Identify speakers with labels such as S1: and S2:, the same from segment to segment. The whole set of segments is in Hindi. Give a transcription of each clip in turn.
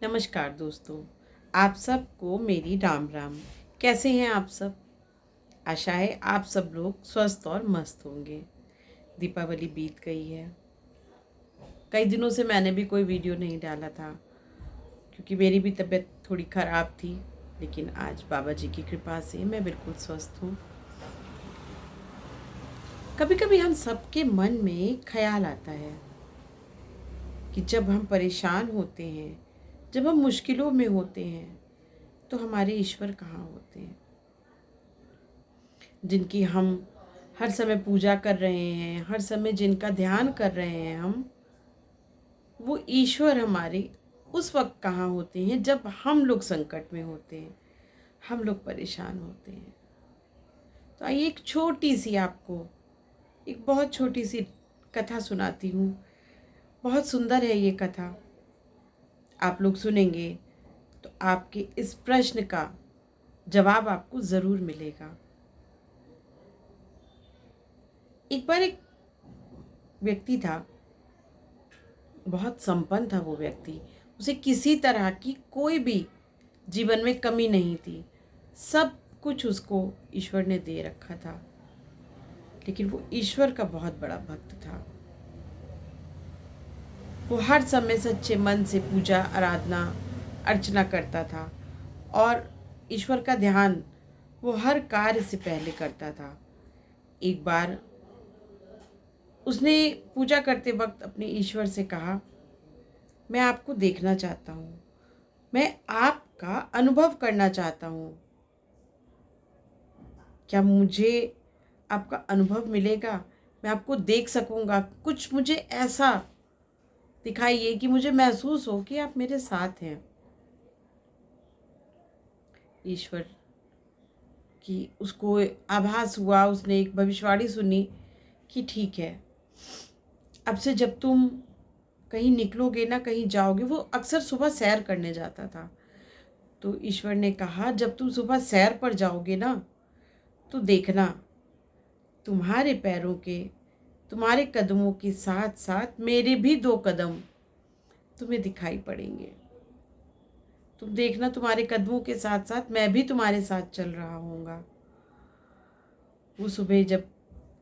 S1: नमस्कार दोस्तों, आप सबको मेरी राम राम। कैसे हैं आप सब? आशा है आप सब लोग स्वस्थ और मस्त होंगे। दीपावली बीत गई है। कई दिनों से मैंने भी कोई वीडियो नहीं डाला था क्योंकि मेरी भी तबीयत थोड़ी ख़राब थी, लेकिन आज बाबा जी की कृपा से मैं बिल्कुल स्वस्थ हूँ। कभी कभी हम सबके मन में ख्याल आता है कि जब हम परेशान होते हैं, जब हम मुश्किलों में होते हैं, तो हमारे ईश्वर कहाँ होते हैं, जिनकी हम हर समय पूजा कर रहे हैं, हर समय जिनका ध्यान कर रहे हैं हम, वो ईश्वर हमारे उस वक्त कहाँ होते हैं जब हम लोग संकट में होते हैं, हम लोग परेशान होते हैं। तो आइए एक छोटी सी आपको एक बहुत छोटी सी कथा सुनाती हूँ। बहुत सुंदर है ये कथा। आप लोग सुनेंगे तो आपके इस प्रश्न का जवाब आपको ज़रूर मिलेगा। एक बार एक व्यक्ति था, बहुत संपन्न था वो व्यक्ति। उसे किसी तरह की कोई भी जीवन में कमी नहीं थी। सब कुछ उसको ईश्वर ने दे रखा था, लेकिन वो ईश्वर का बहुत बड़ा भक्त था। वो हर समय सच्चे मन से पूजा आराधना अर्चना करता था और ईश्वर का ध्यान वो हर कार्य से पहले करता था। एक बार उसने पूजा करते वक्त अपने ईश्वर से कहा, मैं आपको देखना चाहता हूँ, मैं आपका अनुभव करना चाहता हूँ। क्या मुझे आपका अनुभव मिलेगा? मैं आपको देख सकूँगा? कुछ मुझे ऐसा दिखाइए कि मुझे महसूस हो कि आप मेरे साथ हैं। ईश्वर की उसको आभास हुआ, उसने एक भविष्यवाणी सुनी कि ठीक है, अब से जब तुम कहीं निकलोगे ना, कहीं जाओगे। वो अक्सर सुबह सैर करने जाता था। तो ईश्वर ने कहा, जब तुम सुबह सैर पर जाओगे ना, तो देखना तुम्हारे पैरों के, तुम्हारे कदमों के साथ साथ मेरे भी 2 कदम तुम्हें दिखाई पड़ेंगे। तुम देखना तुम्हारे कदमों के साथ साथ मैं भी तुम्हारे साथ चल रहा होऊंगा। वो सुबह जब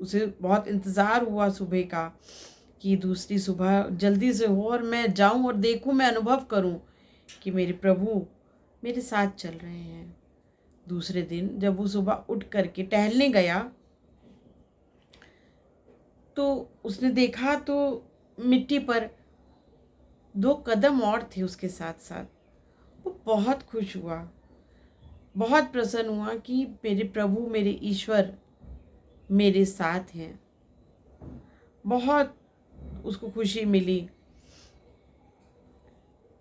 S1: उसे बहुत इंतज़ार हुआ सुबह का कि दूसरी सुबह जल्दी से हो और मैं जाऊं और देखूं, मैं अनुभव करूं कि मेरे प्रभु मेरे साथ चल रहे हैं। दूसरे दिन जब वो सुबह उठ करके टहलने गया तो उसने देखा तो मिट्टी पर 2 कदम और थे उसके साथ साथ। वो बहुत खुश हुआ, बहुत प्रसन्न हुआ कि मेरे प्रभु, मेरे ईश्वर मेरे साथ हैं। बहुत उसको खुशी मिली।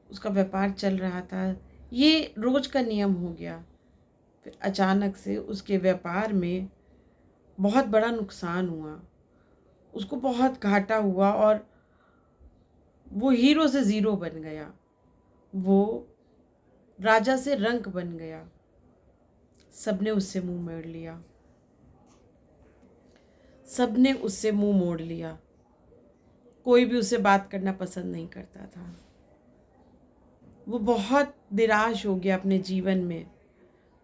S1: उसका व्यापार चल रहा था, ये रोज का नियम हो गया। फिर अचानक से उसके व्यापार में बहुत बड़ा नुकसान हुआ। उसको बहुत घाटा हुआ और वो हीरो से ज़ीरो बन गया। वो राजा से रंक बन गया। सबने उससे मुंह मोड़ लिया। सबने उससे मुंह मोड़ लिया। कोई भी उससे बात करना पसंद नहीं करता था। वो बहुत निराश हो गया अपने जीवन में,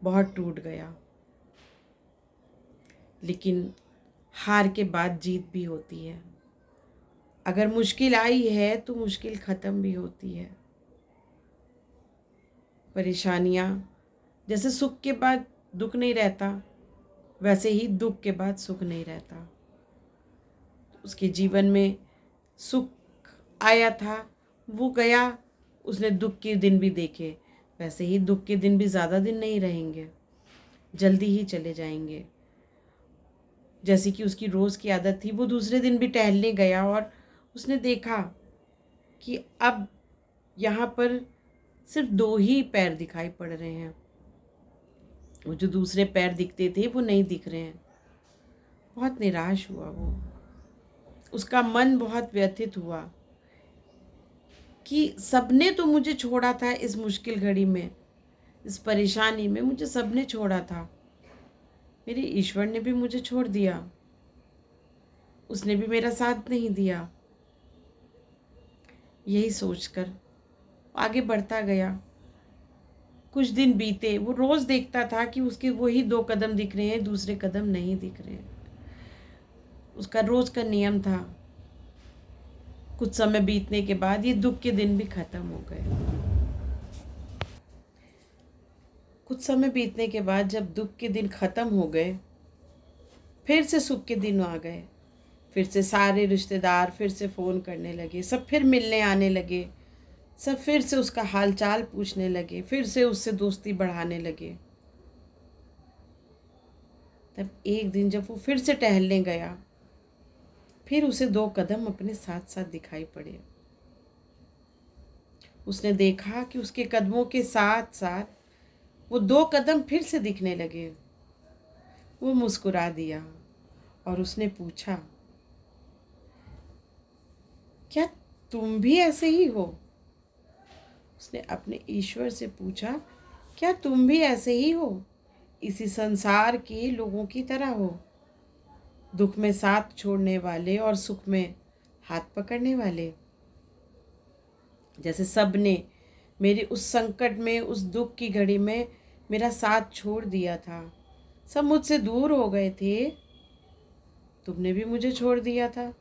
S1: बहुत टूट गया। लेकिन हार के बाद जीत भी होती है। अगर मुश्किल आई है तो मुश्किल ख़त्म भी होती है। परेशानियाँ, जैसे सुख के बाद दुख नहीं रहता, वैसे ही दुख के बाद सुख नहीं रहता। उसके जीवन में सुख आया था, वो गया, उसने दुख के दिन भी देखे। वैसे ही दुख के दिन भी ज़्यादा दिन नहीं रहेंगे, जल्दी ही चले जाएंगे। जैसे कि उसकी रोज़ की आदत थी, वो दूसरे दिन भी टहलने गया और उसने देखा कि अब यहाँ पर सिर्फ 2 ही पैर दिखाई पड़ रहे हैं। वो जो दूसरे पैर दिखते थे वो नहीं दिख रहे हैं। बहुत निराश हुआ वो। उसका मन बहुत व्यथित हुआ कि सबने तो मुझे छोड़ा था इस मुश्किल घड़ी में, इस परेशानी में मुझे सबने छोड़ा था। मेरे ईश्वर ने भी मुझे छोड़ दिया, उसने भी मेरा साथ नहीं दिया। यही सोचकर आगे बढ़ता गया। कुछ दिन बीते, वो रोज़ देखता था कि उसके वही 2 कदम दिख रहे हैं, दूसरे कदम नहीं दिख रहे हैं। उसका रोज़ का नियम था। कुछ समय बीतने के बाद ये दुख के दिन भी ख़त्म हो गए। कुछ समय बीतने के बाद जब दुख के दिन ख़त्म हो गए, फिर से सुख के दिन आ गए। फिर से सारे रिश्तेदार फिर से फ़ोन करने लगे, सब फिर मिलने आने लगे, सब फिर से उसका हालचाल पूछने लगे, फिर से उससे दोस्ती बढ़ाने लगे। तब एक दिन जब वो फिर से टहलने गया, फिर उसे 2 कदम अपने साथ साथ दिखाई पड़े। उसने देखा कि उसके कदमों के साथ साथ वो 2 कदम फिर से दिखने लगे। वो मुस्कुरा दिया और उसने पूछा, क्या तुम भी ऐसे ही हो? उसने अपने ईश्वर से पूछा, क्या तुम भी ऐसे ही हो, इसी संसार के लोगों की तरह हो, दुख में साथ छोड़ने वाले और सुख में हाथ पकड़ने वाले? जैसे सब ने मेरी उस संकट में, उस दुख की घड़ी में मेरा साथ छोड़ दिया था, सब मुझसे दूर हो गए थे, तुमने भी मुझे छोड़ दिया था।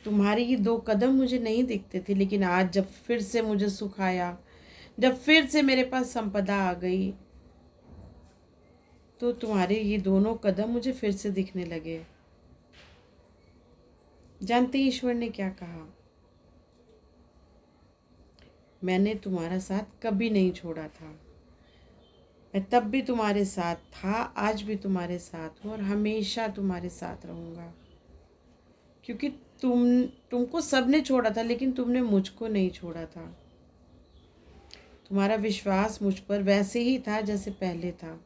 S1: तुम्हारे ये 2 कदम मुझे नहीं दिखते थे, लेकिन आज जब फिर से मुझे सुख आया, जब फिर से मेरे पास संपदा आ गई, तो तुम्हारे ये दोनों कदम मुझे फिर से दिखने लगे। जानते ईश्वर ने क्या कहा? मैंने तुम्हारा साथ कभी नहीं छोड़ा था। मैं तब भी तुम्हारे साथ था, आज भी तुम्हारे साथ हूँ और हमेशा तुम्हारे साथ रहूँगा। क्योंकि तुमको सबने छोड़ा था, लेकिन तुमने मुझको नहीं छोड़ा था। तुम्हारा विश्वास मुझ पर वैसे ही था जैसे पहले था।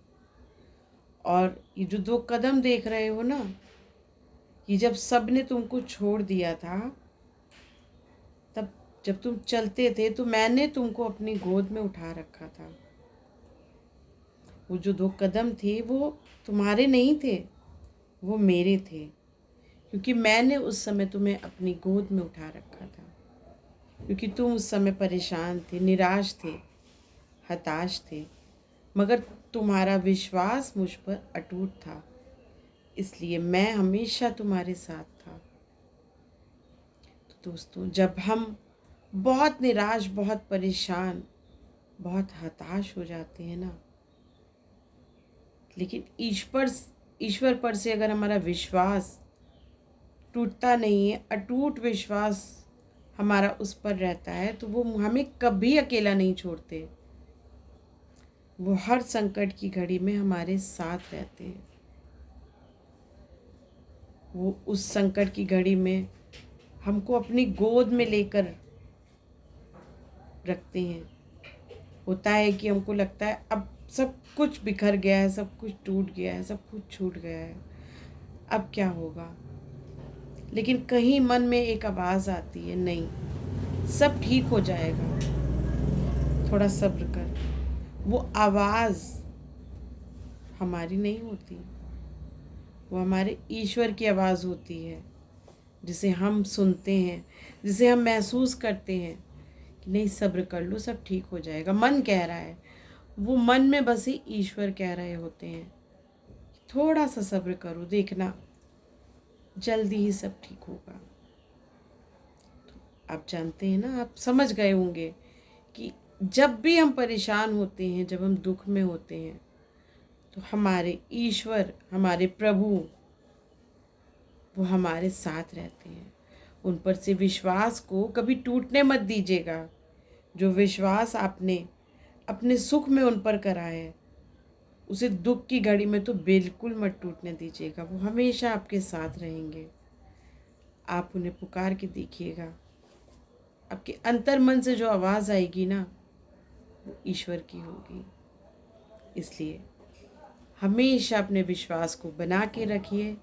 S1: और ये जो 2 कदम देख रहे हो ना, ये जब सबने तुमको छोड़ दिया था, तब जब तुम चलते थे तो मैंने तुमको अपनी गोद में उठा रखा था। वो जो 2 कदम थे वो तुम्हारे नहीं थे, वो मेरे थे, क्योंकि मैंने उस समय तुम्हें अपनी गोद में उठा रखा था। क्योंकि तुम उस समय परेशान थे, निराश थे, हताश थे, मगर तुम्हारा विश्वास मुझ पर अटूट था, इसलिए मैं हमेशा तुम्हारे साथ था। तो दोस्तों, जब हम बहुत निराश, बहुत परेशान, बहुत हताश हो जाते हैं ना, लेकिन ईश्वर पर से अगर हमारा विश्वास टूटता नहीं है, अटूट विश्वास हमारा उस पर रहता है, तो वो हमें कभी अकेला नहीं छोड़ते। वो हर संकट की घड़ी में हमारे साथ रहते हैं। वो उस संकट की घड़ी में हमको अपनी गोद में लेकर रखते हैं। होता है कि हमको लगता है अब सब कुछ बिखर गया है, सब कुछ टूट गया है, सब कुछ छूट गया है, अब क्या होगा? लेकिन कहीं मन में एक आवाज़ आती है, नहीं, सब ठीक हो जाएगा, थोड़ा सब्र कर। वो आवाज़ हमारी नहीं होती, वो हमारे ईश्वर की आवाज़ होती है, जिसे हम सुनते हैं, जिसे हम महसूस करते हैं कि नहीं, सब्र कर लो, सब ठीक हो जाएगा। मन कह रहा है, वो मन में बस ही ईश्वर कह रहे होते हैं, थोड़ा सा सब्र करो, देखना जल्दी ही सब ठीक होगा। तो आप जानते हैं ना, आप समझ गए होंगे कि जब भी हम परेशान होते हैं, जब हम दुख में होते हैं, तो हमारे ईश्वर, हमारे प्रभु, वो हमारे साथ रहते हैं। उन पर से विश्वास को कभी टूटने मत दीजिएगा। जो विश्वास आपने अपने सुख में उन पर करा है, उसे दुख की घड़ी में तो बिल्कुल मत टूटने दीजिएगा। वो हमेशा आपके साथ रहेंगे। आप उन्हें पुकार के देखिएगा, आपके अंतर मन से जो आवाज़ आएगी ना, वो ईश्वर की होगी। इसलिए हमेशा अपने विश्वास को बना के रखिए,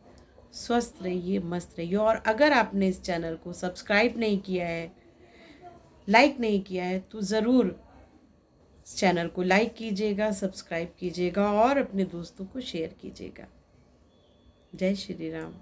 S1: स्वस्थ रहिए, मस्त रहिए। और अगर आपने इस चैनल को सब्सक्राइब नहीं किया है, लाइक नहीं किया है, तो ज़रूर इस चैनल को लाइक कीजिएगा, सब्सक्राइब कीजिएगा और अपने दोस्तों को शेयर कीजिएगा। जय श्री राम।